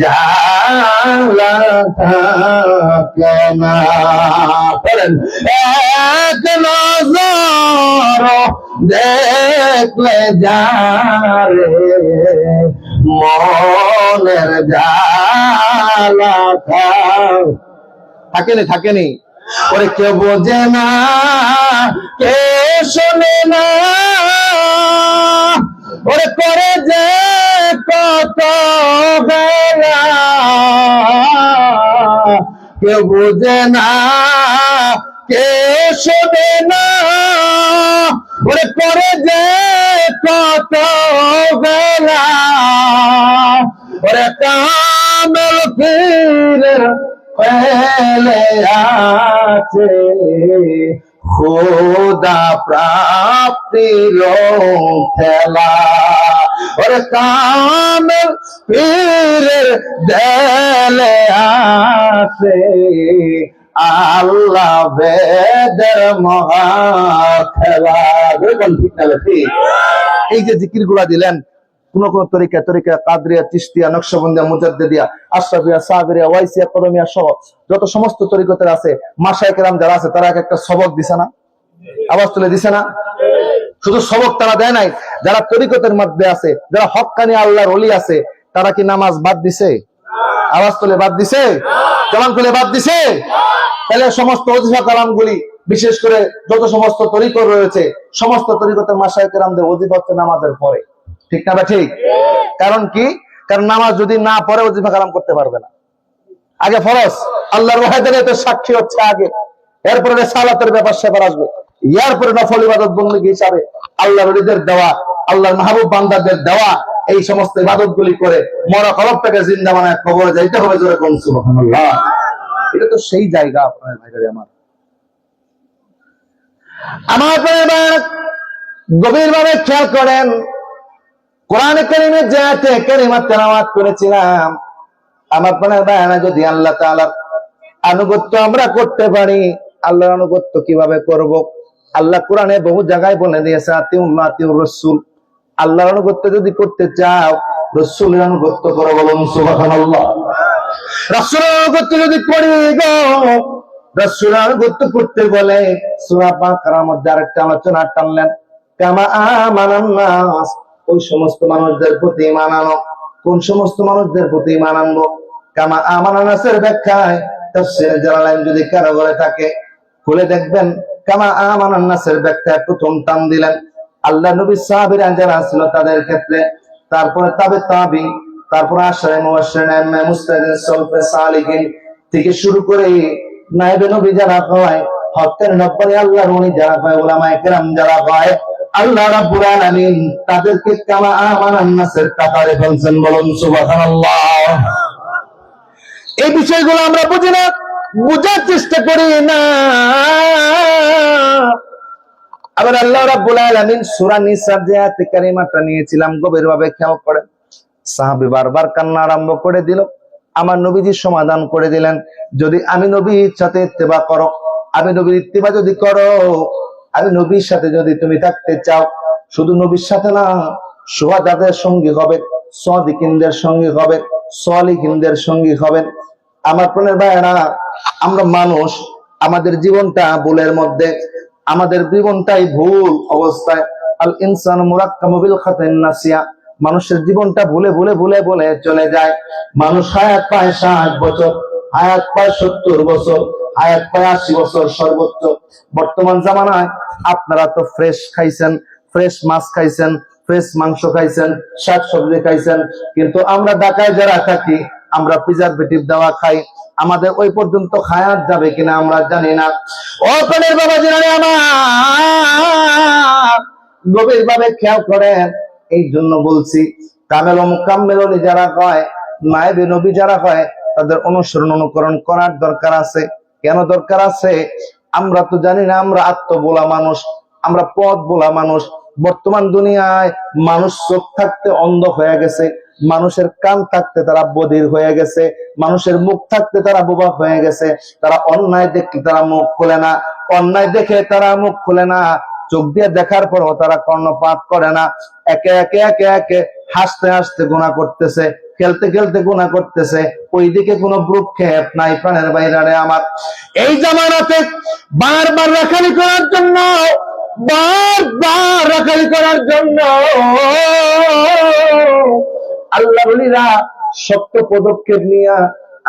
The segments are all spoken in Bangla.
জ্বালা থাকে না। বলেন এক নজর দেখলে যারে মনের জ্বালা থাকেনি থাকেনি। ওরে কেউ বোঝে না, কে শোনে না, ওরে করে যে কত বেলা, কেউ বোঝে না, কে শোনে না, ওরে করে যে কত বেলা, ওরে কামেল পীরের পেলে আছে খোদা প্রাপ্তির খেলা। ওরে কামেল পীরের দেলে আছে আল্লাহ বেদের মহা খেলা। এই যে জিকির গুলা দিলেন, কোন কোন তরিকা কাদরিয়া, চিশতিয়া, নকশবন্দিয়া, মুজাদ্দিদিয়া, আশরাফিয়া, সাবিরিয়া, ওয়াইসিয়া, কদমিয়া সহ যত সমস্ত তরিকতের আছে, মাশায়েখ কেরাম যারা আছে তারা একটা সবক দিছে না? আওয়াজ তুলে দিছে না? শুধু সবক তারা দেয় নাই, যারা তরিকতের মধ্যে আছে, যারা হক্কানি আল্লাহর ওলি আছে, তারা কি নামাজ বাদ দিছে? আওয়াজ তুলে বাদ দিছে? জবান খুলে বাদ দিছে? তাহলে সমস্ত ওজিফা কালামগুলি, বিশেষ করে যত সমস্ত তরিকত রয়েছে, সমস্ত তরিকতের মাশায়েখ কেরামদের ওজিফা হচ্ছে নামাজের পরে। ঠিক না? ঠিক। কারণ কি? কারণ নামাজ যদি না পড়ে ওজিফা কালাম করতে পারবে না। আগে ফরজ, আল্লাহর ওয়াহিদানিয়তের সাক্ষী হচ্ছে আগে, এরপরে সালাতের ব্যাপার সেবার আসবে, এরপরে নফল ইবাদত বندگی হিসাবে আল্লাহর ওলিদের দেওয়া, আল্লাহর মাহবুব বান্দাদের দেওয়া এই সমস্ত ইবাদত গুলি করে মরা কলবটাকে জিন্দা বানায় কবরে যাইতে হবে। জোরে কোন সুবহানাল্লাহ। এটা তো সেই জায়গা। আপনার ভাইরা আমার গভীরভাবে খেয়াল করেন, কোরআনে কারীমে যে আয়াতে কারিমা তেলাওয়াত করেছিলাম, আমার প্রাণের বায়ানা যদি আল্লাহ তাআলার আনুগত্য আমরা করতে পারি, আল্লাহর আনুগত্য কিভাবে করব? আল্লাহ কোরআনে বহু জায়গায় বলে দিয়েছে আতিউল্লাহ আতিউর রাসূল। আল্লাহর আনুগত্য যদি করতে চাও, রাসূলের আনুগত্য করো। বলুন সুবহানাল্লাহ। রাসূলের আনুগত্য যদি করি গো, রাসূলের আনুগত্য করতে বলে সূরা বাকারার মধ্যে আরেকটা আলোচনা টানলেন, কামা আমানান নাস, ওই সমস্ত মানুষদের প্রতি ঈমান আনো। কোন সমস্ত মানুষদের প্রতি ঈমান আনবো? কামা আমানান নাসের ব্যাখ্যায় তাফসীরে জালালাইন যদি কারো ঘরে থাকে খুলে দেখবেন, কামা আমানান নাসের ব্যাখ্যায় প্রথম টান দিলেন আল্লাহ নবী সাহাবীরা যারা ছিল তাদের ক্ষেত্রে, তারপরে তাবে তাবি, তারপরে আশারে মুবাশশিরিন মুস্তাহিদিন সালফে সালিহিন থেকে শুরু করে নায়েবে নবী যারা হয়, হকের নব্বী আল্লাহর ওলি যারা হয়, উলামায়ে কেরাম যারা হয়, আল্লাহ রাব্বুল আলামিন তাদেরকে কামা আমানান নাসের কাতারে ফেলছেন। বলুন সুবহানাল্লাহ। এই বিষয়গুলো আমরা বুঝি না, বুঝার চেষ্টা করি না। আবার আল্লাহ রাব্বুল আলামিন সূরা নিসার যে আয়াতে কারিমাটা নিয়েছিলাম, গভীরভাবে খেয়াল করেন। সাহাবী বারবার কান্না আরম্ভ করে দিল, আমার নবীজি সমাধান করে দিলেন, যদি আমি নবীর সাথে ইত্তেবা করো, আমি নবীর ইত্তেবা যদি করো, আমি নবীর সাথে যদি তুমি থাকতে চাও, শুধু নবীর সাথে না, শুহাদাদের সঙ্গী হবে, সাদিকিনদের সঙ্গী হবে, সালিহিনদের সঙ্গী হবেন। আমার প্রাণের ভাইরা, আমরা মানুষ, আমাদের জীবনটা ভুলের মধ্যে, আমাদের জীবনটাই ভুল অবস্থায়। আল ইনসানু মুরাক্কাবু বিল খাতাইন নাসিয়া, মানুষের জীবনটা ভুলে ভুলে ভুলে ভুলে চলে যায়। মানুষ হায়াত পায় 60 বছর, হায়াত পায় 70 বছর, হায়াত পায় 80 বছর সর্বোচ্চ। বর্তমান জামানায় আপনারা তো ফ্রেশ খাইছেন, ফ্রেশ মাছ খাইছেন, ফ্রেশ মাংস খাইছেন, শাকসবজি খাইছেন, কিন্তু আমরা ঢাকায় যারা থাকি, আমরা প্রিজারভেটিভ দেওয়া খাই। আমাদের ওই পর্যন্ত হায়াত যাবে কিনা আমরা জানি না। ও প্রাণের বাবা জানে আমার, গভীর ভাবে খেয়াল করেন। এই জন্য বলছি, কামেল ও মুকাম্মেল ওলি যারা হয়, নায়েবে নবী যারা হয়, তাদের অনুসরণ অনুকরণ করার দরকার আছে। কেন দরকার আছে? আমরা তো জানি না, আমরা আত্মবোলা মানুষ, আমরা পথ বোলা মানুষ। বর্তমান দুনিয়ায় মানুষ চোখ থাকতে অন্ধ হয়ে গেছে, মানুষের কান থাকতে তারা বধির হয়ে গেছে, মানুষের মুখ থাকতে তারা বোবা হয়ে গেছে। তারা অন্যায় দেখলে তারা মুখ খুলে না, অন্যায় দেখে তারা মুখ খুলে না, চোখ দিয়ে দেখার পরও তারা কর্ণপাত করে না। একে একে একে একে হাসতে হাসতে গুনাহ করতেছে, খেলতে খেলতে গুনাহ করতেছে, ওইদিকে কোনো ভ্রুক্ষেপ নাই। প্রাণের বাইরে আমার এই জামানাতে বারবার রাখালি করার জন্য, বারবার রাখালি করার জন্য আল্লাহ বলিরা শক্ত পদক্ষেপ নিয়ে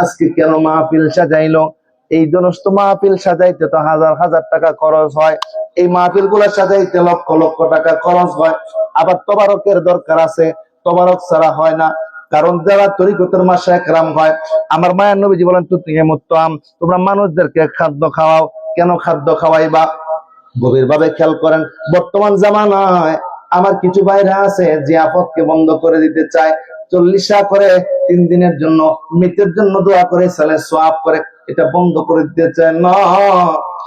আজকে কেন মাহফিল সাজাইলো? এই সমস্ত মাহফিল সাজাইতে তো হাজার হাজার টাকা খরচ হয়, এই মাহফিল গুলা সাজাইতে লক্ষ লক্ষ টাকা খরচ হয়। আবার তবারকের দরকার আছে, তবারক ছাড়া হয় না। কারণ যারা তরিকতের মাশায়েখ কেরাম হয়, আমার মায়ের নবীজি বলেন তুতিয়ে মুত্তাম, তোমরা মানুষদেরকে খাদ্য খাওয়াও। কেন খাদ্য খাওয়াইবা? গভীর ভাবে খেয়াল করেন, বর্তমান জামানায় আমার কিছু ভাইরা আছে যে আপদকে বন্ধ করে দিতে চায়, 40 করে 3 দিনের জন্য মৃতের জন্য দোয়া করে, সালে সোয়াব করে, এটা বন্ধ করে দিতে চায় না।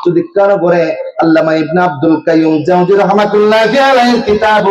যদি কারো করে আল্লামা ইবনে আব্দুল কাইয়ুম জাওজি রাহমাতুল্লাহি আলাইহির কিতাব,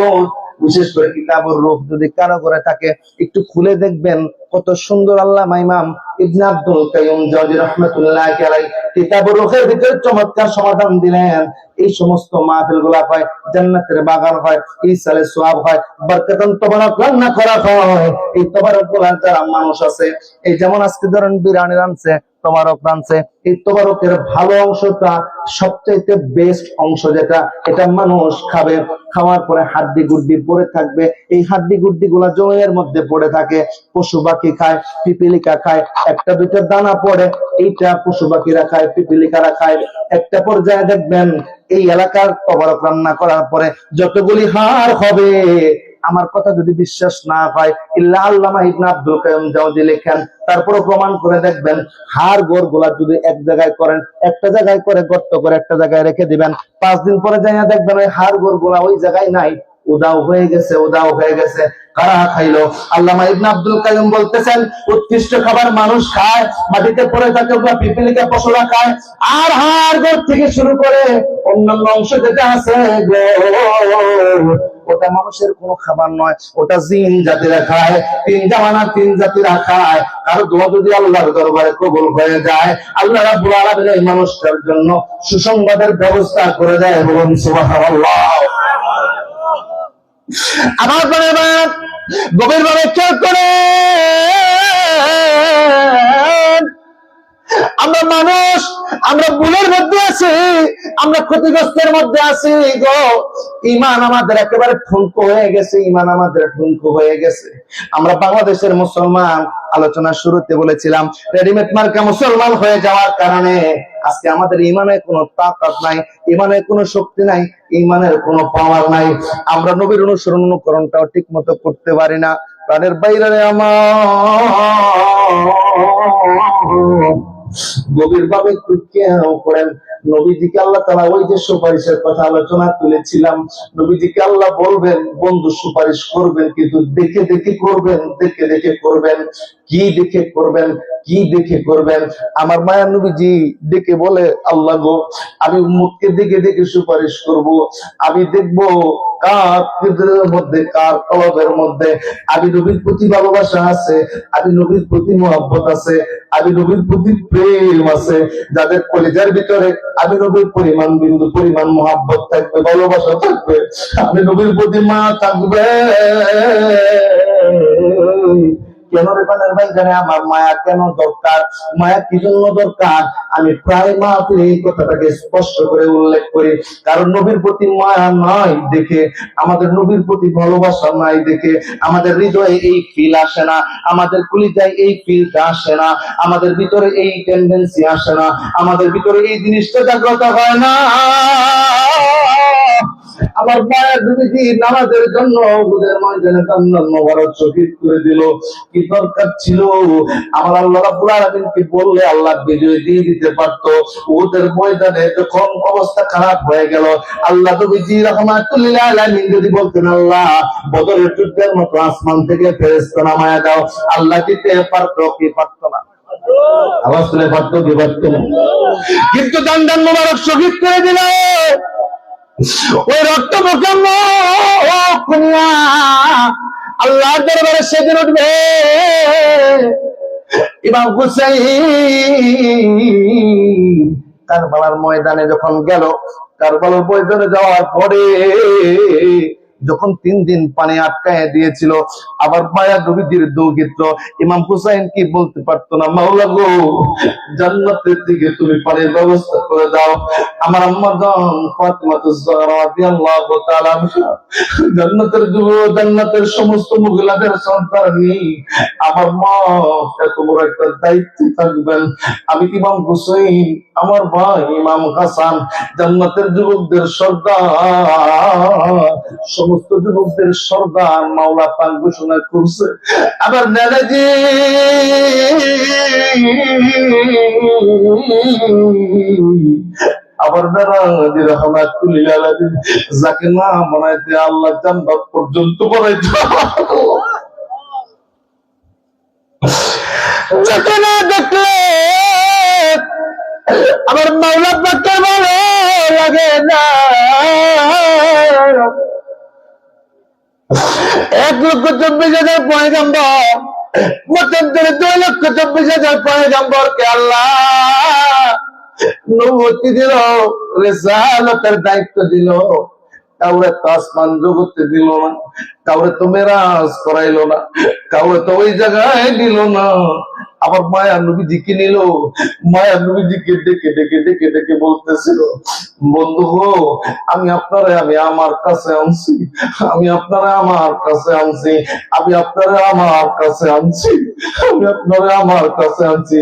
বিশেষ করে কিতাবুর রূহ যদি কারো করে থাকে, একটু খুলে দেখবেন কত সুন্দর আল্লামা ইমাম ইবনে আব্দুল কাইয়ুম জাওজি রাহমাতুল্লাহি আলাইহি কিতাবুর রূহের ভিতরে চমৎকার সমাধান দিলেন। এই সমস্ত মাহফিলগুলো হয়, জান্নাতের বাগান হয়, ইসালে সওয়াব হয়, বরকতান তবারক রান্না করা হয়। এই তবারকগুলো যারা মানুষ আছে, এই যেমন আজকে ধরেন বিরিয়ানি রানছে, তবারক রানছে, এই তবারকের ভালো অংশটা সবচাইতে বেস্ট অংশ যেটা, এটা মানুষ খাবে, খাওয়ার পরে হাড্ডি গুড্ডি পড়ে থাকবে। এই হাড্ডি গুড্ডি গুলা জমির মধ্যে পড়ে থাকে, পশু পাখি খায়, পিপিলিকা খায়, একটা দুইটা দানা পড়ে, এইটা পশু পাখিরা খায়, পিপিলিকারা খায়। একটা পর্যায়ে দেখবেন এই এলাকার তবারক রান্না করার পরে যতগুলি হাড় হবে, আমার কথা যদি বিশ্বাস না হয়, ইল্লা আল্লামা ইবনে আব্দুল কাইয়ুম জাওজি লেখেন, তারপরে প্রমাণ করে দেখবেন, হাড় গোড় গুলা যদি এক জায়গায় করেন, একটা জায়গায় করে গর্ত করে একটা জায়গায় রেখে দিবেন, 5 দিন পরে যাইয়া দেখবেন ওই হাড় গোড় গুলা ওই জায়গায় নাই, উদাও হয়ে গেছে, উদাও হয়ে গেছে। কারা খাইলো? আল্লামা ইবনে আব্দুল কাইয়ুম বলতেছেন, উৎকৃষ্ট খাবার মানুষ খায়, মাটিতে পড়ে থাকে ওগুলা পিপিলিকা পশুরা খায়, আর হাড় গোড় থেকে শুরু করে অন্যান্য অংশ যেটা আছে ওটা মানুষের কোনো খাবার নয়, ওটা জিন জাতিরা খায়। 3 জামানা 3 জাতিরা খায়। কারো দোয়া যদি আল্লাহর দরবারে কবুল হয়ে যায়, আল্লাহ রাব্বুল আলামিন এই মানুষটার জন্য সুসংবাদের ব্যবস্থা করে দেয়। বলুন সুবহানাল্লাহ। আমার পরিবার গভীর ভাবে খেয়াল করে, আমরা মানুষ, আমরা ভুলের মধ্যে আছি, আমরা ক্ষতিগ্রস্তের মধ্যে আছি গো। ঈমান আমাদের একেবারে ঠুনকো হয়ে গেছে, ঈমান আমাদের ঠুনকো হয়ে গেছে। আমরা বাংলাদেশের মুসলমান, আলোচনার শুরুতে বলেছিলাম, রেডিমেড মার্কা মুসলমান হয়ে যাওয়ার কারণে আজকে আমাদের ঈমানের কোনো তাকাত নাই, ঈমানের কোনো শক্তি নাই, ঈমানের কোনো পাওয়ার নাই। আমরা নবীর অনুসরণ অনুকরণটাও ঠিক মতো করতে পারি না। প্রাণের বাইরে আমার গভীর ভাবে একটু খেয়াল করেন, নবীজিকে আল্লাহ তাআলা ওই যে সুপারিশের কথা আলোচনা তুলেছিলাম, নবীজিকে আল্লাহ বলবেন বন্ধু সুপারিশ করবেন, কিন্তু দেখে দেখে করবেন, দেখে দেখে করবেন। কি দেখে করবেন? কি দেখে করবেন? আমার মায়ের নবীজি দেখে বলে, আল্লাহ গো, আমি উম্মতকে দেখে দেখে সুপারিশ করব। আমি দেখবো কার হৃদয়ের মধ্যে, কার কলবের মধ্যে আমি নবীর প্রতি ভালোবাসা আছে, আমি নবীর প্রতি মহব্বত আছে, আমি নবীর প্রতি প্রেম আছে, যাদের কলিজার ভিতরে আমি নবীর পরিমাণ বিন্দু পরিমাণ মহব্বত থাকবে, ভালোবাসা থাকবে, আমি নবীর প্রতি মা থাকবে। কেন রে পানের ভাই জানে আমার মায়া কেন দরকার? মায়া কি জন্য দরকার? আমি প্রায় মাহফিলে এই কথাটাকে স্পষ্ট করে উল্লেখ করি, কারণ নবীর প্রতি মায়া নাই দেখে, আমাদের নবীর প্রতি ভালোবাসা নাই দেখে আমাদের হৃদয়ে এই ফিল আসে না, আমাদের কলিজায় এই ফিলটা আসে না, আমাদের ভিতরে এই টেন্ডেন্সি আসে না, আমাদের ভিতরে এই জিনিসটা জাগ্রত হয় না। আমার মায়ের নবীজি নামাজের জন্য ওদের ময়দানে কান্নার মোবারক শহীদ করে দিল। কি দরকার ছিল? আমার আল্লাহ রাব্বুল আলামিনকে বললে আল্লাহ বিজয় দিয়ে দিতে পারতো। ওদের ময়দানে যখন অবস্থা খারাপ হয়ে গেল, আল্লাহ নবীজি রাহমাতুল্লিল আলামিন যদি বলতেন, আল্লাহ বদরের যুদ্ধের মতো আসমান থেকে ফেরেশতা নামায়া দাও, আল্লাহ দিতে পারতো কি পারতো না? আওয়াজ তুলে পারতো কি পারতো না? কিন্তু দান দান মোবারক শহীদ করে দিল। ওই রক্ত আল্লাহর দরবারে সেদিন উঠবে। ইমাম হুসাইন কারবালার ময়দানে যখন গেল, কারবালার ময়দানে যাওয়ার পরে যখন 3 দিন পানি আটকায় দিয়েছিল, আবার মায়া নবীজির দৌহিত্র ইমাম হুসাইন কি বলতে পারতো না, মাওলা গো জান্নাতের দিকে তুমি পানির ব্যবস্থা করে দাও। আমার আম্মা জান ফাতিমাতুজ জাহরা রাদিয়াল্লাহু তাআলা আনহা জান্নাতের জান্নাতের সমস্ত মহিলাদের সন্তানী, আমার মা এত বড় একটা দায়িত্ব থাকবেন। আমি ইমাম হুসাইন, আমার ভাই ইমাম হাসান জান্নাতের যুবকদের সর্দার, সমস্ত যুবকদের সর্দার মাওলা পাক ঘোষণা করছে। আবার নানাজি আবার নানাজি রাহমাতুল্লিল আলাইহি যাকে না বানাইতে আল্লাহ জান্নাত পর্যন্ত বানাইতে, যাকে না দেখলে আমার মাওলা পাককে ভালো লাগে না। 1,24,000 পয়গম্বর, মতান্তরে 2,24,000 পয়গম্বরকে আল্লাহ নবুয়ত দিল, রিসালাতের দায়িত্ব দিল। কাউরে তো আসমান জগতে দিল না, কাউরে তো মেরাজ করাইলো না, কাউরে তো ওই জায়গায় দিল না। আবার মায়া নবীজিকে নিল, মায়া নবীজিকে ডেকে ডেকে ডেকে ডেকে বলতেছিল, বন্ধু গো আমি আপনারা আমি আমার কাছে আনছি, আমি আপনারা আমার কাছে আনছি, আমি আপনারা আমার কাছে আনছি, আমি আপনারা আমার কাছে আনছি,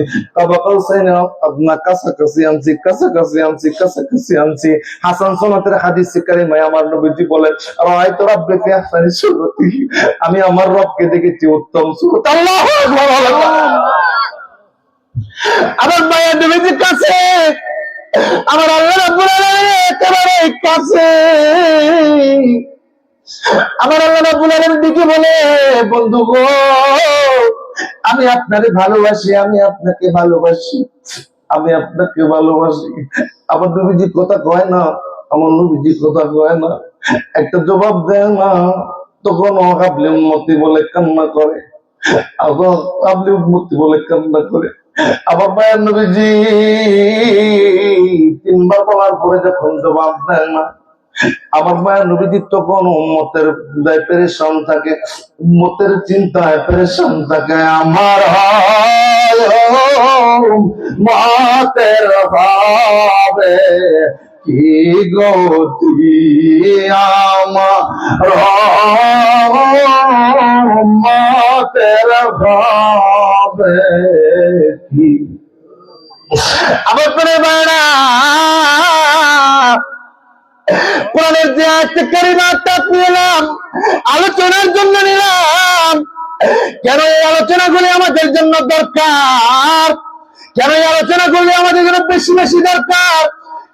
আপনার কাছাকাছি আনছি, কাছাকাছি আনছি, কাছাকাছি আনছি। হাসান সনাতের হাদিস কারিমে আমার নবীজি বলেন, রাআইতু রাব্বি ফি আহসানি সূরাতি, আমি আমার রবকে দেখেছি উত্তম সূরত। আল্লাহু আকবার। আমার মায়া নবীজির কাছে আমার আল্লাহ রাব্বুল আলামিন একেবারে কাছে। আমার আল্লাহ রাব্বুল আলামিন দিকে বলে, বন্ধু গো আমি আপনাকে ভালোবাসি, আমি আপনাকে ভালোবাসি, আমি আপনাকে ভালোবাসি। আমার নবীজি কথা কয় না, আমার নবীজি কথা কয় না, একটা জবাব দেয় না, তখন কাবলি উম্মতি বলে কান্না করে, আবার কাবলি উম্মতি বলে কান্না করে। আবার মায়ের নবীজি 3 বার বলার পরে যখন জবাব দেয় না, আমার মায়ের নবীজি তখন উম্মতের পেরেশান থাকে, উম্মতের চিন্তায় পেরেশান থাকে। আমার মাতের ভাবে কি গতি, আমার মাতের ভাবে কি। আবার করে বেড়া কোরআনের যে আয়াতটা কারিমাটা নিলাম, আলোচনার জন্য নিলাম। কেন এই আলোচনাগুলি আমাদের জন্য দরকার, কেন এই আলোচনাগুলি আমাদের জন্য বেশি বেশি দরকার,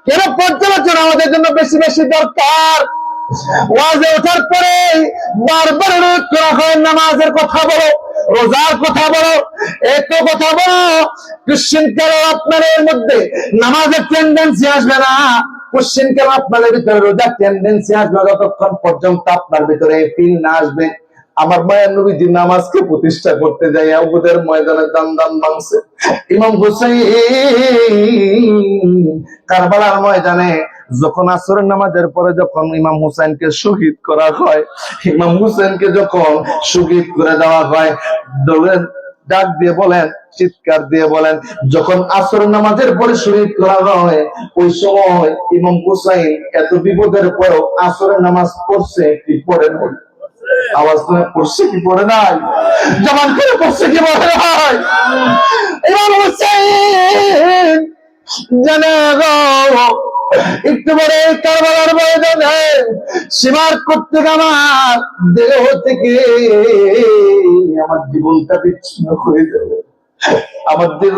কেন পর্যালোচনা আমাদের জন্য বেশি বেশি দরকার। ওয়াজে ওঠার পরে বারবার অনুরোধ করা হয়, নামাজের কথা বলো, রোজার কথা বলো, একটু কথা বলো। ক্রিশ্চিয়ান কেন আপনাদের মধ্যে নামাজের টেন্ডেন্সি আসবে না, ক্রিশ্চিয়ান কেন আপনাদের ভিতরে রোজার টেন্ডেন্সি আসবে যতক্ষণ পর্যন্ত আপনার ভিতরে ফিল না আসবে। আমার মায়ের নবীজি নামাজকে প্রতিষ্ঠা করতে যাই উহুদের ময়দানে দান দান ভাঙছে। ইমাম হুসাইন কারবালার ময়দানে যখন আসরের নামাজের পরে যখন ইমাম হুসাইনকে শহীদ করা হয়, ইমাম হুসাইনকে যখন শহীদ করে দেওয়া হয়, দৌড়ের ডাক দিয়ে বলেন, চিৎকার দিয়ে বলেন, যখন আসরের নামাজের পরে শহীদ করা হয়, ওই সময় ইমাম হুসাইন এত বিপদের পরেও আসরের নামাজ পড়ছে কি পড়ে নাই? আওয়াজ করে পড়ছে কি পড়ে নাই? জবান করে পড়ছে কি পড়ে নাই? ইমাম হুসাইন জানে একটু পরে কারবালার ময়দানে সীমার করতে আমার দেহ থেকে আমার জীবনটা বিচ্ছিন্ন হয়ে যাবে, আমার দেহ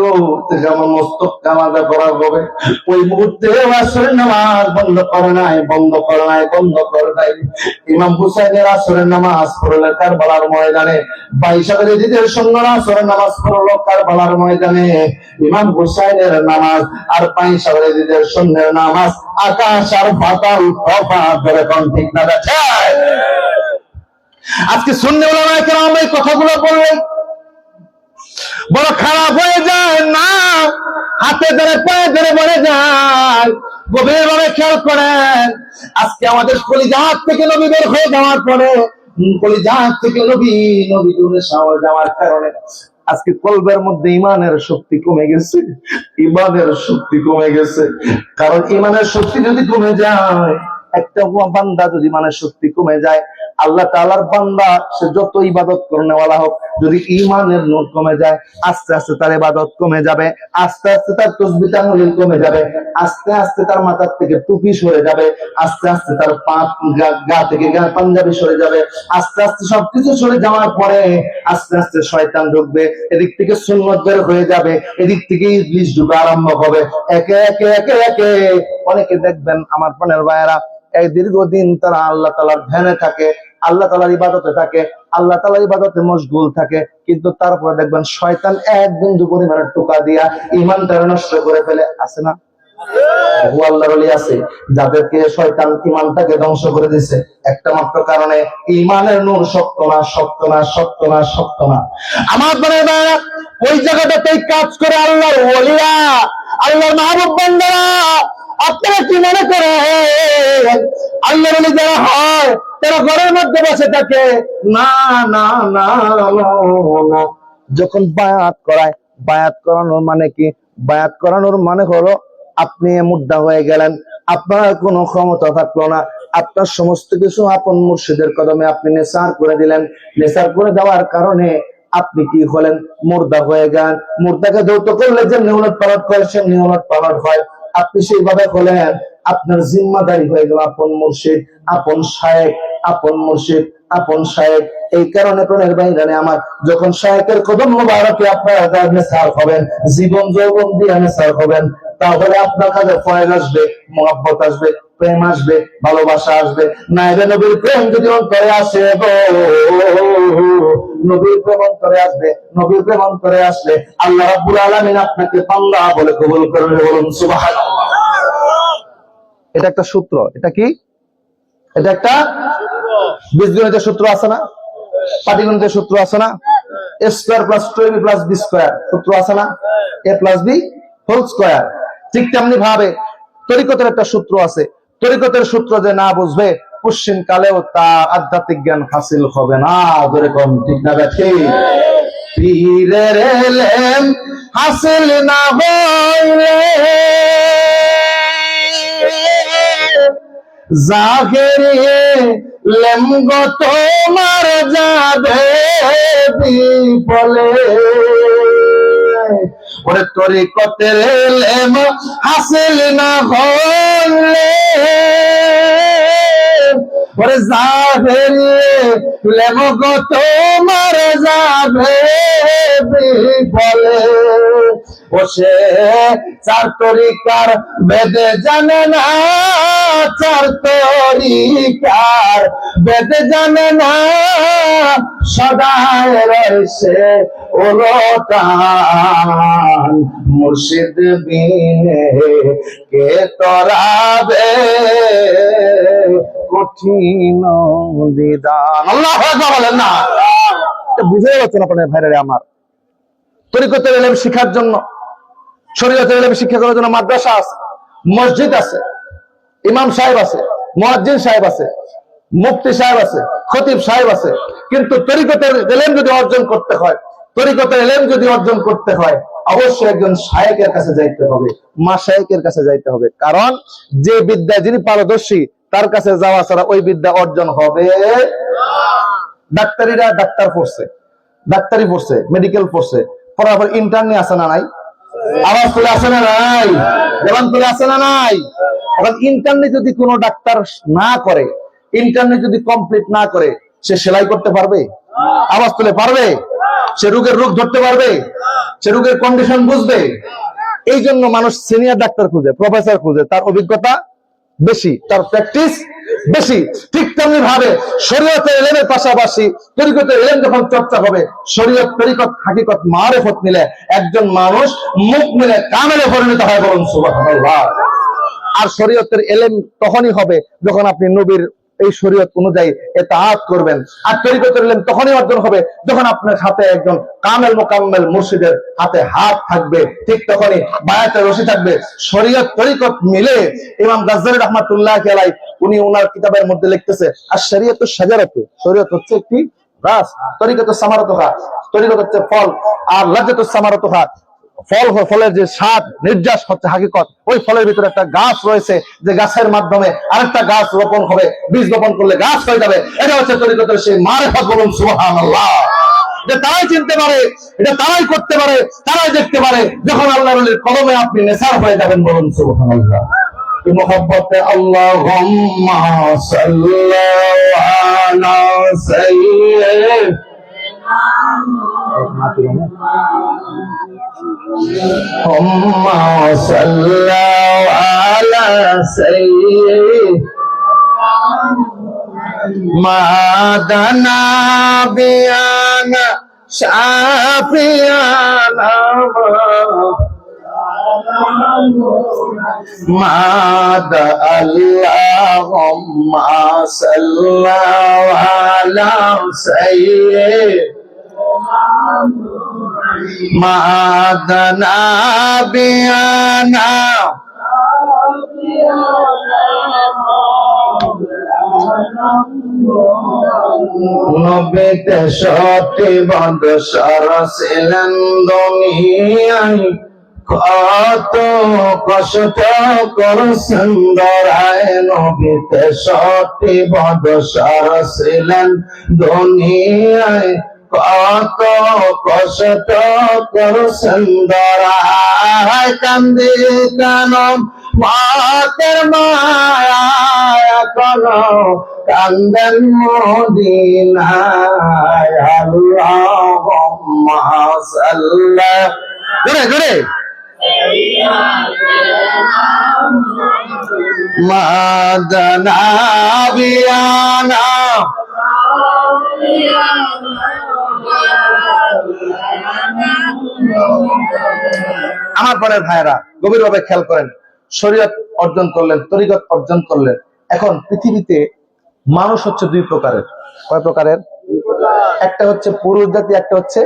থেকে আমার মস্তক কামাদা করা হবে। ওই মুহূর্তে আসরের নামাজ বন্ধ করে নাই, বন্ধ করে নাই, বন্ধ করে নাই। ইমাম হুসাইনের আসরের নামাজ পড়লে কারবালার ময়দানে, 22 ঈদের সন্ধ্যার আসরের নামাজ পড়লো কারবালার ময়দানে। ইমাম হুসাইনের নামাজ আর 22 ঈদের সন্ধ্যার নামাজ আকাশ আর পাতাল তফাৎ করে, কোন ঠিক না? আজকে সুন্নি উলামায়ে কেরাম এই কথাগুলো বললেন, বড় খারাপ হয়ে যায় না, হাতে ধরে পায়ে ধরে মরে যায়। গভীরভাবে খেয়াল করেন, আজকে আমাদের কলিজাত থেকে নবী বের হয়ে যাওয়ার পরে, কলিজাত থেকে নবী দূরে সরে যাওয়ার কারণে আজকে কলবের মধ্যে ইমানের শক্তি কমে গেছে, ইমানের শক্তি কমে গেছে। কারণ ইমানের শক্তি যদি কমে যায়, একটা বান্দা যদি ইমানের শক্তি কমে যায়, আল্লাহ তাআলার বান্দা সে যত ইবাদত করনেওয়ালা হোক, যদি ইমানের নূর কমে যায়, আস্তে আস্তে তার ইবাদত কমে যাবে, আস্তে আস্তে তার তাসবিহ তাহলিল কমে যাবে, আস্তে আস্তে তার মাথার থেকে টুপি সরে যাবে, আস্তে আস্তে তার গা থেকে পাঞ্জাবি সরে যাবে, আস্তে আস্তে সবকিছু সরে যাওয়ার পরে আস্তে আস্তে শয়তান ঢুকবে, এদিক থেকে সুন্নাত বের হয়ে যাবে, এদিক থেকে ইবলিস ঢুকা আরম্ভ হবে। একে একে একে একে অনেকে দেখবেন আমার প্রাণের ভাইয়েরা, এই দীর্ঘদিন তারা আল্লাহ তাআলার ধ্যানে থাকে, আল্লাহ তাআলার ইবাদতে থাকে, আল্লাহ তাআলার ইবাদতে মশগুল থাকে, কিন্তু তারপরে দেখবেন শয়তান এক বিন্দু পরিমাণের টোকা দিয়া ঈমানটা নষ্ট করে ফেলে। আছে না? বহু আল্লাহর ওলি আছে যাদেরকে শয়তান ঈমানটাকে ধ্বংস করে দিয়েছে একটা মাত্র কারণে, ঈমানের নূর শক্ত না, শক্ত না, শক্ত না, শক্ত না। আমার ভাইরা, ওই জায়গাটাতেই কাজ করে আল্লাহর ওলিরা, আল্লাহর মাহবুব বান্দারা। আপনারা কি মনে করেন আল্লাহর ওলি যারা হয় তারা ঘরের মধ্যে বসে থাকে? না না না না। যখন বায়াত করায়, বায়াত করানোর মানে কি? বায়াত করানোর মানে হলো আপনি মুদ্দা হয়ে গেলেন, আপনার কোনো ক্ষমতা থাকলো না, আপনার সমস্ত কিছু আপন মুর্শিদের কদমে আপনি নেসার করে দিলেন। নেসার করে দেওয়ার কারণে আপনি কি হলেন? মুর্দা হয়ে গেলেন। মুর্দাকে ধৌত করলে যে নিউনত পালট করে, সে নিউনত পালট হয়। আপনি সেইভাবে হলেন, আপনার জিম্মাদারি হয়ে গেল আপন মুর্শিদ, আপন শায়েখ, আপন মুর্শিদ, আপন শায়েখ। এই কারণে প্রাণের বাইরানে আমার, যখন শায়েখের কদম মোবারকে আপনারা নেসার হবেন, জীবন যৌবন দিয়ে নেসার হবেন, তাহলে আপনার কাছে ফয়েজ আসবে, মহব্বত আসবে, প্রেম আসবে, ভালোবাসা আসবে। নাইবে নবীর প্রেম যদি অন্তরে আসে গো, নবীর প্রেম অন্তরে আসবে, নবীর প্রেম অন্তরে আসলে আল্লাহ রাব্বুল আলামিন আপনাকে পাল্লা বলে কবুল করবে। বলুন সুবহানাল্লাহ। এটা একটা সূত্র। এটা কি? এটা একটা বীজগণিতের সূত্র আছে না? পাটিগণিতের সূত্র আছে না? a square plus 2ab plus b square সূত্র আছে না? a plus b whole square. ঠিক তেমনি ভাবে তরিকতের একটা সূত্র আছে। তরিকতের সূত্র যে না বুঝবে, পশ্চিম কালেও তা আধ্যাত্মিক জ্ঞান হাসিল হবে না। যেরকম ঠিক না ঠিক? পীরের ইলম হাসিল না হইলে জাহেরি ইলম গো তোমার যাবে বিফলে। ওরে তরিকতের ইলম হাসিল না হইলে, ওরে জাহেরি ইলম গো তোমার যাবে বিফলে। বসে চার তরিকার বেদে জানে না, চার তরিকার বেদে জানে না, সদায় রয়েছে ওলটান। মুর্শিদ বিনে কে তরাবে কঠিন বিধান। আল্লাহু আকবার বলেন না? বুঝে যাচ্ছেন আপনার ভাইরা আমার? তরিকতের ইলম শিখার জন্য, শরীয়তের ইলম শিক্ষা করার জন্য মাদ্রাসা আছে, মসজিদ আছে, ইমাম সাহেব আছে, মুয়াজ্জিন সাহেব আছে, মুফতি সাহেব আছে, খতিব সাহেব আছে। কিন্তু তরিকতের ইলম যদি অর্জন করতে হয়, তরিকতের ইলম যদি অর্জন করতে হয়, অবশ্যই একজন শায়েখের কাছে যাইতে হবে, মাশায়েখের কাছে যাইতে হবে। কারণ যে বিদ্যা যিনি পারদর্শী তার কাছে যাওয়া ছাড়া ওই বিদ্যা অর্জন হবে না। ডাক্তারিরা ডাক্তার পড়ছে, ডাক্তারি পড়ছে, মেডিকেল পড়ছে, পড়ার পর ইন্টার্নি আছে না নাই? আওয়াজ তুলে আসে না নাই? জবান তুলে আসে না নাই? এখন ইন্টার্নি যদি কোনো ডাক্তার না করে, ইন্টার্নি যদি কমপ্লিট না করে, সে সেলাই করতে পারবে? আওয়াজ তুলে পারবে? সে রোগের রোগ ধরতে পারবে? সে রোগের কন্ডিশন বুঝবে? এই জন্য মানুষ সিনিয়র ডাক্তার খুঁজে, প্রফেসর খুঁজে, তার অভিজ্ঞতা বেশি, তার প্র্যাকটিস বেশি। ঠিক তেমনি ভাবে শরীয়তের ইলমের পাশাপাশি তরিকতের ইলম যখন চর্চা হবে, শরীয়ত, তরিকত, হাকিকত, মারিফত মিলে একজন মানুষ মুকমিলে কামেলে পরিণত হয়। বলুন সুবহানাল্লাহ। আর শরীয়তের ইলম তখনই হবে যখন আপনি নবীর এই শরীয়ত অনুযায়ী ইতাআত করবেন। আর তরিকত ইলম তখনই অর্জন হবে যখন আপনার হাতে একজন কামেল মোকাম্মেল মুর্শিদের হাতে হাত থাকবে, ঠিক তখনই বায়াতে রশি থাকবে। শরীয়ত তরিকত মিলে ইমাম গাজ্জালী রাহমাতুল্লাহি আলাইহি উনি ওনার কিতাবের মধ্যে লিখতেছে আর শরীয়ত শাজারাতু, শরীয়ত হচ্ছে একটি গাছ, তরিকত সামারাতুহা, তরিকত হচ্ছে ফল, আর লাজ্জাতু সামারাতুহা ফলের যে স্বাদ নির্যাস হচ্ছে হাকিকত। ওই ফলের ভিতরে একটা গাছ রয়েছে, যে গাছের মাধ্যমে আরেকটা গাছ রোপণ হবে, বীজ রোপণ করলে গাছ হয়ে যাবে। এটা হচ্ছে তরিকতের সেই মারিফাত। বলুন সুবহানাল্লাহ। যে তারাই চিনতে পারে, এটা তারাই করতে পারে, তারাই দেখতে পারে যখন আল্লাহর ওলির কলমে আপনি নেসার হয়ে যাবেন। বলুন সুবহানাল্লাহ। মোহাব্বতে আল্লাহুম্মা সাল্লি আলা সাইয়্যিদিনা اللهم صل على سيدنا دنا بيانا شافيانا ماد اللهم صل على سيدنا মাদানা বিয়ানা নবীতে সত্যি বদসর ছিলেন দুনিয়ায়, কত কষ্ট করছেন দরায়। নবীতে সত্যি বদসর ছিলেন দুনিয়ায়, কত কষ্ট করছেন দরায়। কান্দি কেন মাতের মায়া, কোন কান্দেন মদিনায়। আল্লাহুম্মা সাল্লি জোরে জোরে মাদানা বিয়ানা। আমার পরের ভাইরা গভীর ভাবে খেয়াল করেন, শরীয়ত অর্জন করলেন, তরিকত অর্জন করলেন। এখন পৃথিবীতে মানুষ হচ্ছে দুই প্রকারের। কয় প্রকারের? একটা হচ্ছে পুরুষ জাতি, একটা হচ্ছে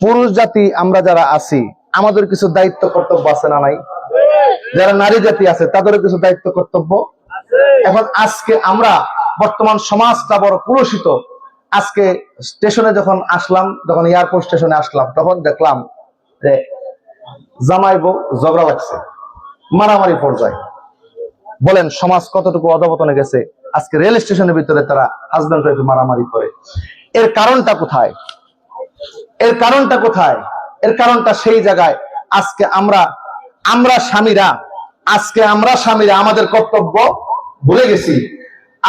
পুরুষ জাতি। আমরা যারা আছি আমাদের কিছু দায়িত্ব কর্তব্য আছে না নাই? যারা নারী জাতি আছে তাদেরও কিছু দায়িত্ব কর্তব্য। এখন আজকে আমরা বর্তমান সমাজটা বড় কুলুষিত। আজকে স্টেশনে যখন আসলাম, যখন এয়ারপোর্ট স্টেশনে আসলাম, তখন দেখলাম যে জামাই বউ ঝগড়া লাগছে, মারামারি পর্যায়ে। বলেন সমাজ কতটুকু অধপতনে গেছে। আজকে রেল স্টেশনের ভিতরে তারা হাজব্যান্ড ওয়াইফ মারামারি করে। এর কারণটা কোথায়? এর কারণটা কোথায়? এর কারণটা সেই জায়গায় আজকে আমরা স্বামীরা আমাদের কর্তব্য ভুলে গেছি,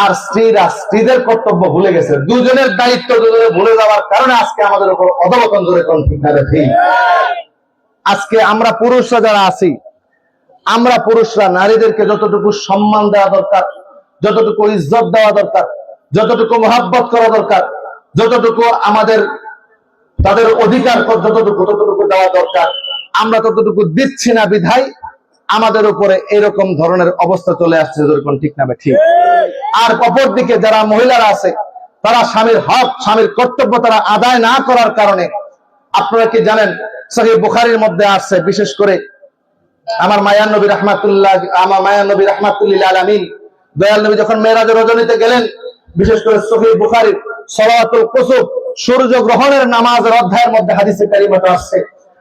আর স্ত্রীরা স্ত্রীদের কর্তব্য ভুলে গেছে। দুজনের দায়িত্ব দুজনে ভুলে যাওয়ার কারণে আজকে আমাদের উপর অধপতন ধরে কোন ঠিক না ঠিক। আজকে আমরা পুরুষরা যারা আছি, আমরা পুরুষরা নারীদেরকে যতটুকু সম্মান দেওয়া দরকার, যতটুকু ইজ্জত দেওয়া দরকার, যতটুকু মহব্বত করা দরকার, যতটুকু আমাদের তাদের অধিকার ততটুকু দেওয়া দরকার, আমরা ততটুকু দিচ্ছি না বিধায় আমাদের উপরে এরকম ধরনের অবস্থা চলে আসছে। যেরকম ঠিক না ঠিক। আর অপর দিকে যারা মহিলারা আছে, তারা স্বামীর হক, স্বামীর কর্তব্য তারা আদায় না করার কারণে, আপনারা কি জানেন সহিহ বুখারীর মধ্যে আসছে, বিশেষ করে আমার মায়ান নবী রাহমাতুল্লিল আলামিন দয়াল নবী যখন মেরাজের রজনীতে গেলেন, বিশেষ করে সহিহ বুখারীর সালাতুল কুসুফ সূর্য গ্রহণের নামাজের অধ্যায়ের মধ্যে হাদিসে কারিমাটা আসছে।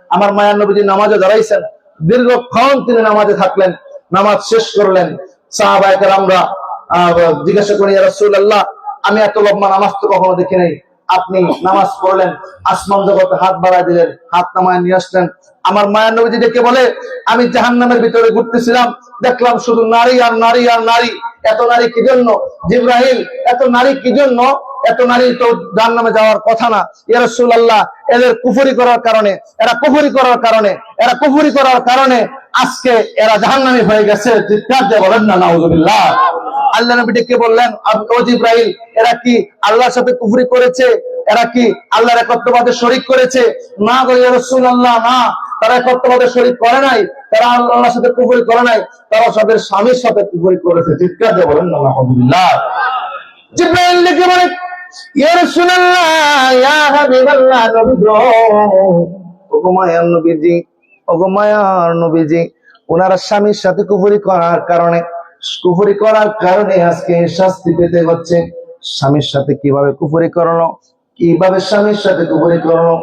আমার মায়ান নবীজি নামাজে দাঁড়াইছেন, দীর্ঘক্ষণ তিনি নামাজে থাকলেন, নামাজ শেষ করলেন। সাহাবায়ে কেরামরা জিজ্ঞাসা করেন, ইয়া রাসূলুল্লাহ, আমি এত লম্বা নামাজ তো কখনো দেখি নাই। আপনি নামাজ পড়লেন, আসমান জগতে হাত বাড়ায় দিলেন, হাত নামায় নিয়ে আসলেন। আমার মায়ান নবীজি ডেকে বলে, আমি জাহান্নামের ভিতরে ঘুরতেছিলাম, দেখলাম শুধু নারী আর নারী আর নারী। এত নারী কি জন্য? জিবরাইল, এত নারী কি জন্য? এত নারী তো জাহান্নামে যাওয়ার কথা না। ইয়া রাসূলুল্লাহ, এদের কুফরি করার কারণে আজকে এরা জাহান্নামী হয়ে গেছে। চিৎকার দিয়ে বলেন না নাউযুবিল্লাহ। আল্লাহ নবী ডেকে বললেন, ও জিবরাইল, এরা কি আল্লাহর সাথে কুফরি করেছে? এরা কি আল্লাহর একত্ববাদে শরীক করেছে? না গো ইয়া রাসূলুল্লাহ, না। তারা একত্ববাদের শরীক করে নাই, তারা আল্লাহর সাথে কুফরি করে নাই, তারা তাদের স্বামীর সাথে কুফরি করেছে। চিৎকার দিয়ে বলেন আলহামদুলিল্লাহ। জিবরাইল লিখে বলে, ইয়া রাসূলুল্লাহ, ইয়া হাবিবাল্লাহ, নবী গো, ওগো মায়ার নবীজি, ওগো মায়ার নবীজি, ওনারা স্বামীর সাথে কুফরি করার কারণে আজকে শাস্তি পেতে হচ্ছে। স্বামীর সাথে কিভাবে কুফরি করলো, কিভাবে স্বামীর সাথে কুফরি করলো?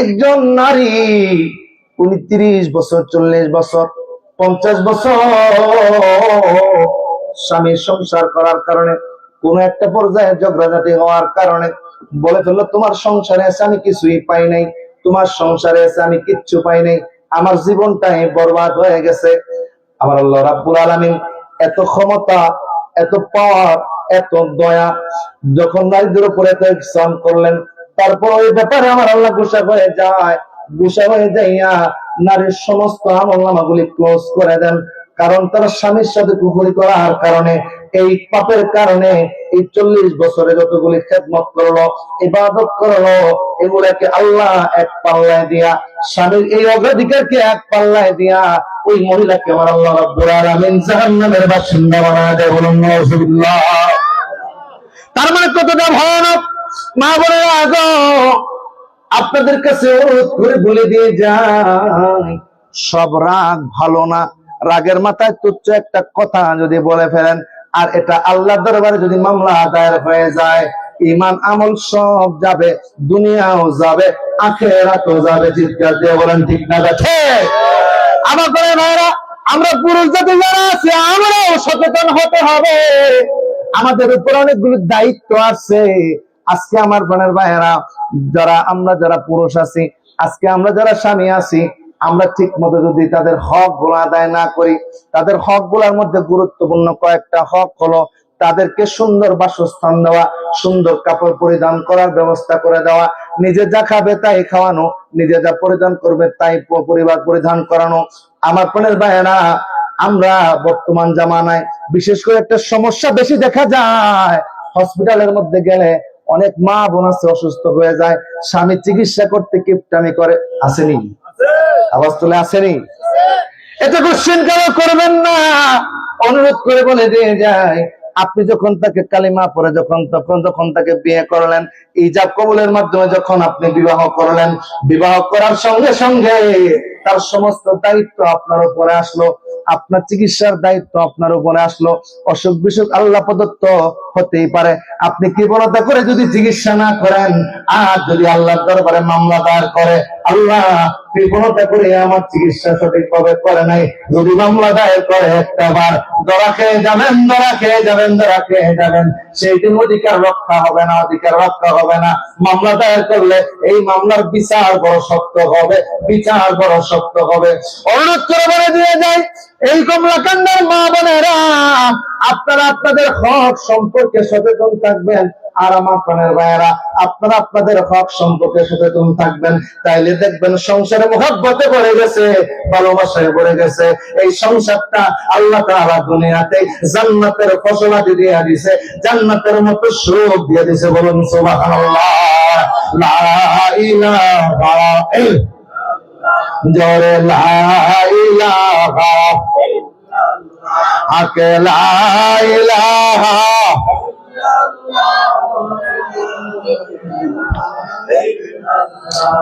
একজন নারী 29 বছর, 40 বছর, 50 বছর স্বামীর সংসার করার কারণে কোন একটা পর্যায়ে ঝগড়াঝাটি হওয়ার কারণে বলে ফেললো, তোমার সংসারে এসে আমি কিছুই পাই নাই, তোমার সংসারে এসে আমি কিচ্ছু পাই নাই, আমার জীবনটাই বরবাদ হয়ে গেছে। আমার আল্লাহ রাব্বুল আলামিন এত ক্ষমতা, এত পাওয়ার, এত দয়া, যখন নারীদের উপরে এত ইহসান করলেন, তারপর ওই ব্যাপারে আমার আল্লাহ গুসা হয়ে যাইয়া নারীর সমস্ত আমলনামাগুলি ক্লোজ করে দেন। কারণ তারা স্বামীর সাথে কুফরি করার কারণে, এই পাপের কারণে এই 40 বছরে যতগুলি খেদমত করলো, ইবাদত করলো, এগুলাকে আল্লাহ এক পাল্লায় দিয়া, স্বামীর এই অগ্রাধিকারকে এক পাল্লায় দিয়া ওই মহিলাকে আমার আল্লাহ রাব্বুল আলামিন জাহান্নামের বাসিন্দা বানায় দেয়। বলুন নাউযুবিল্লাহ। তার মানে কতটা ভয়ানক! মা বোনেরা গো, আপনাদের কাছে অনুরোধ করে বলে দিয়ে যাই, সব রাগ ভালো না। রাগের মাথায় তুচ্ছ একটা কথা যদি বলে ফেলেন, আর এটা আল্লাহর দরবারে যদি মামলা দায়ের হয়ে যায়, ঈমান আমল সব যাবে, দুনিয়াও যাবে, আখিরাতও যাবে। চিৎকার দিয়ে বলেন ঠিক না ঠিক? আমার করে ভাইরা, আমরা পুরুষ জাতি যারা আছে, আমরাও সচেতন হতে হবে। আমাদের উপর অনেকগুলো দায়িত্ব আছে। আজকে আমার বোনের ভাইয়েরা, যারা পুরুষ আছি, আজকে আমরা যারা স্বামী আছি, আমরা ঠিক মতো যদি তাদের হক গুলো আদায় না করি, তাদের হক গুলার মধ্যে গুরুত্বপূর্ণ কয়েকটা হক হলো তাদেরকে সুন্দর বাসস্থান দেওয়া, সুন্দর কাপড় পরিধান করার ব্যবস্থা করে দেওয়া, নিজে যা খাবে তাই খাওয়ানো, নিজে যা পরিধান করবে তাই পরিবার পরিধান করানো। আমার বোনের ভাইয়েরা, আমরা বর্তমান জামানায় বিশেষ করে একটা সমস্যা বেশি দেখা যায়, হসপিটালের মধ্যে গেলে অনেক মা বোন আছে অসুস্থ হয়ে যায়, স্বামী চিকিৎসা করতে কিপটামি করে। আসেনি? আওয়াজ তুলে আসেনি? এটা কোশ্চেন কেন করবেন না? অনুরোধ করে বলে দিয়ে যায়, আপনি যখন তাকে কালিমা পড়ে যখন তাকে বিয়ে করলেন, ইজাব কবুলের মাধ্যমে যখন আপনি বিবাহ করলেন, বিবাহ করার সঙ্গে সঙ্গে তার সমস্ত দায়িত্ব আপনার উপরে আসলো, আপনার চিকিৎসার দায়িত্ব আপনার উপরে আসলো। অসুখ বিসুখ আল্লাহ প্রদত্ত হতেই পারে, আপনি কৃপণতা করে যদি চিকিৎসা না করেন, আর যদি আল্লাহর দরবারে মামলা দায়ের করে, আল্লাহ কৃপণতা করে আমার চিকিৎসা সঠিকভাবে করে নাই, যদি মামলা দায়ের করে একটা বার, ধরা খেয়ে যাবেন, সেই দিন অধিকার রক্ষা হবে না। মামলা দায়ের করলে এই মামলার বিচার বড় শক্ত হবে। অনুরোধ করে বলে দিয়ে যায়, এই কমলাকান্দার মা বোনেরা, আপনারা আপনাদের হক সম্পর্কে সচেতন থাকবেন, আর আমার প্রাণের ভাইয়েরা, আপনারা আপনাদের হক সম্পর্কে সচেতন থাকবেন। তাইলে দেখবেন সংসারে মহব্বতে ভরে গেছে, ভালোবাসায় ভরে গেছে। এই সংসারটা আল্লাহ তাআলা দুনিয়াতে জান্নাতের ফসলাদি দিয়ে দিয়েছে, জান্নাতের মতো সুখ দিয়ে দিয়েছে। বলুন সুবহানাল্লাহ। লা ইলাহা জোরে লা ইলাহা আকে লা ইলাহা।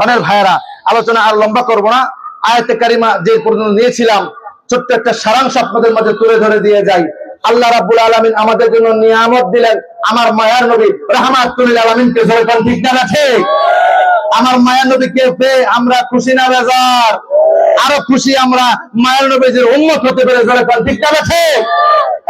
অনেক ভাইয়েরা, আলোচনা আর লম্বা করবো না। আয়াতে কারিমা যে পর্যন্ত নিয়েছিলাম, ছোট্ট একটা সারাংশ আপনাদের মাঝে তুলে ধরে দিয়ে যাই। আল্লাহ রাব্বুল আলামিন আমাদের জন্য নিয়ামত দিলেন, আমার মায়ার নবী রাহমাতুল লিল আলামিনকে। জোরে বলেন ঠিক না ঠিক? আমার মায়ার নবীকে পেয়ে আমরা খুশি না বেজার? আরো খুশি আমরা মায়ার নবীর উম্মত হতে পেরে। জোরে বলেন ঠিক না ঠিক?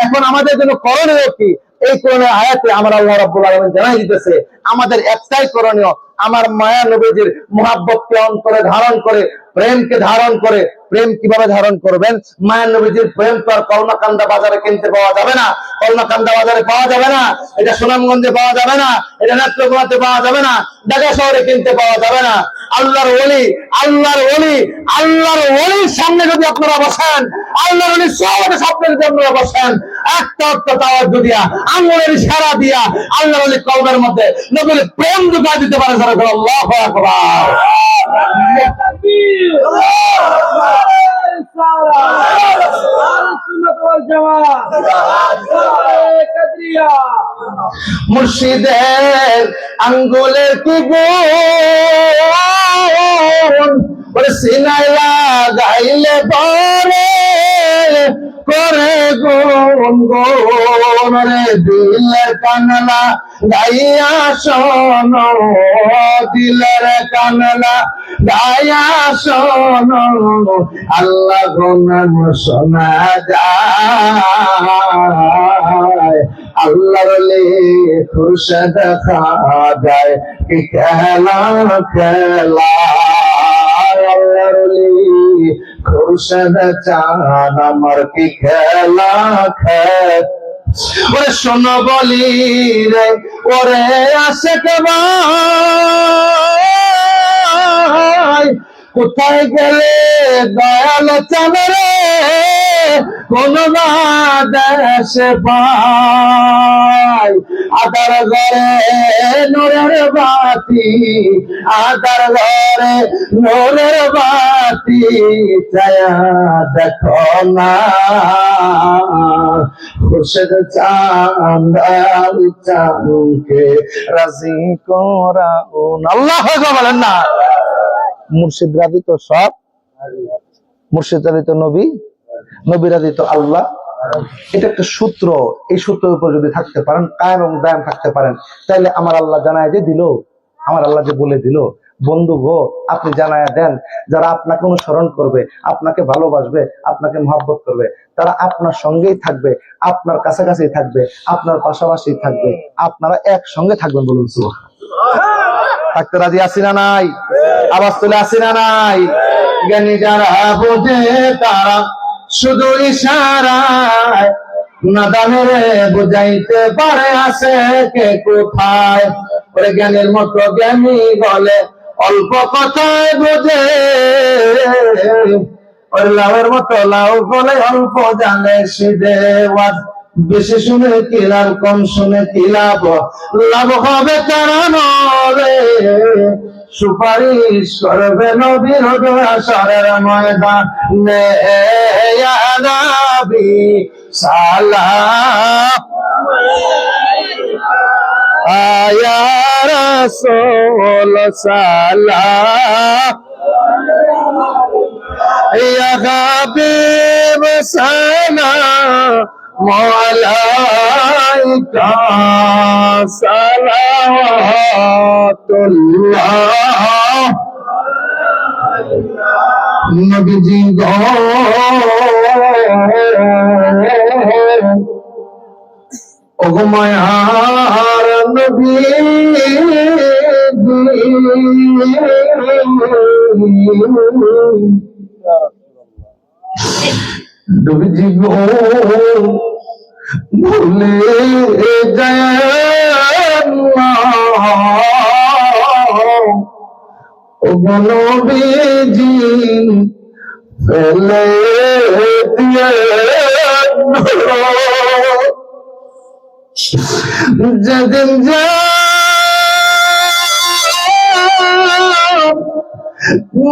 এখন আমাদের জন্য করণীয় কি? এই কোরআনের আয়াতে আমার আল্লাহ রাব্বুল আলামিন জানাই দিতেছে, আমাদের একটাই করণীয়, আমার মায়া নবীজির মুহাব্বতকে অন্তরে ধারণ করে, প্রেমকে ধারণ করে। প্রেম কিভাবে ধারণ করবেন? মায়া নবীজির প্রেম তো আর কলমাকান্দা বাজারে কিনতে পাওয়া যাবে না, কলমাকান্দা বাজারে পাওয়া যাবে না, এটা সুনামগঞ্জে পাওয়া যাবে না, এটা নেত্রকোনাতে পাওয়া যাবে না, ঢাকা শহরে কিনতে পাওয়া যাবে না। আল্লাহর ওলির সামনে যদি আপনারা বসেন, আল্লাহর ওলির সামনে যদি আপনারা বসেন, একটা দাওয়াত দিয়া, আঙ্গুলের ইশারা দিয়া আল্লাহর ওলির কলবের মধ্যে নবীর প্রেম ঢুকায় দিতে পারে। আল্লাহু আকবার। মুর্শিদের আঙ্গুলের কি গুণ, ওরে সিনাই লাগাইলে পরে করে গুন গুন, রে দিলের কানলা গাইয়া শোনো, দিলের কানলা গাইয়া শোনো, আল্লাহ গুণ শোনা যায়, আল্লাহ বলে খুশে দেখা যায়, কি খেলা খেলা, আল্লাহ বলে খুশে চান আমার কি খেলা খেলা। ওরে শোনো বলি রে ওরে আসে কেবাই, কোথায় গেলে দয়াল চান রে, কোন দেশে পাই, আদার ঘরে নূরের বাতি, আদার ঘরে নূরের বাতি, ছায়া দেখো না, খুরশেদ চাঁদ চাঁদকে রাজি করাউন। আল্লাহু আকবার বলেন না। মুর্শিদ রাজি তো সব, মুর্শিদ রাজি তো নবী, নবী রাজি তো আল্লাহ। এটা একটা সূত্র, এই সূত্রের উপর যদি থাকতে পারেন, কায়েম এবং দায়েম থাকতে পারেন, তাহলে আমার আল্লাহ জানায় যে দিল, আমার আল্লাহ যে বলে দিল, বন্ধু গো আপনি জানায় দেন, যারা আপনাকে অনুসরণ করবে, আপনাকে ভালোবাসবে, আপনাকে মহব্বত করবে, তারা আপনার সঙ্গেই থাকবে, আপনার কাছাকাছি থাকবে, আপনার পাশাপাশি থাকবে, আপনারা একসঙ্গে থাকবেন। বলুন সুবহানাল্লাহ। থাকতে রাজি আছি না নাই? আওয়াজ তুলে আছি না নাই? জ্ঞানী যারা বোঝে তারা শুধু ইশারায়, নাদানেরে বুঝাইতে পারে আছে কে কোথায়, ওরে জ্ঞানীর মতো জ্ঞানী বলে অল্প কথায় বোঝে, ওরে লাউয়ের মতো লাউ বলে অল্প জানে সিধে, বেশি শুনে কি লাভ, কম শুনে কি লাভ, লাভ হবে কারণ রে, সুপারিশ করবে নবীর হাসরের ময়দানে, ইয়া নবী সালাম, ইয়া রাসূল সালাম, ইয়া হাবিব সালাম আলাইকা সালাওয়াতুল্লাহ। নবীজি গো ওগো মায়ার নবী, নবীজি গো ভুলে যায় ওগো নবীজি ফেলে দিয়ে যেদিন যা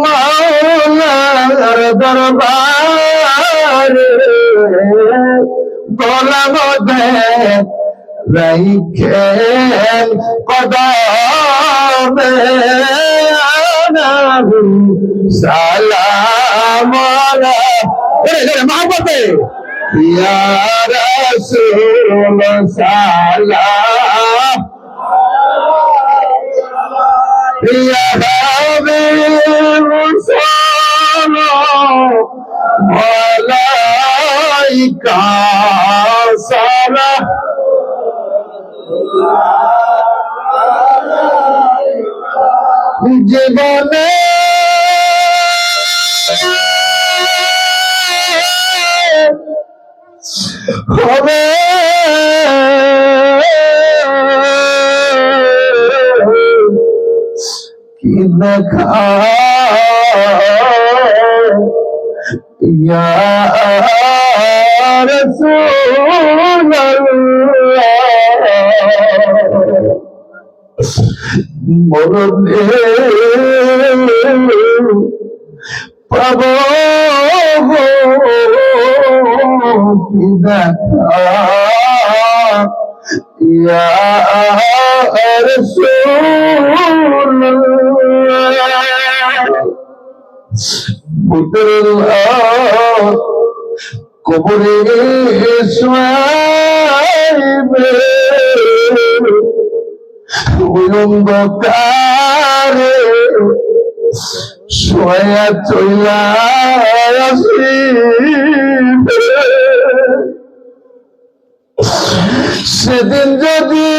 মাওলার দরবারে গলা মধ্যে রাইখেন কদমে আনাবি সালাম আলাইহি মহব্বতে ইয়া রাসূল সালাম ইয়া হাবিব সালাম আলাইকা সালাম। জীবনে হবে কি দেখা ইয়া রাসূলুল্লাহ, মরণে পাব কি দেখা ইয়া ভূতের কবরে শোয়াইবে ওই অন্ধকারে শোয়া চইলা আসিবে। সেদিন যদি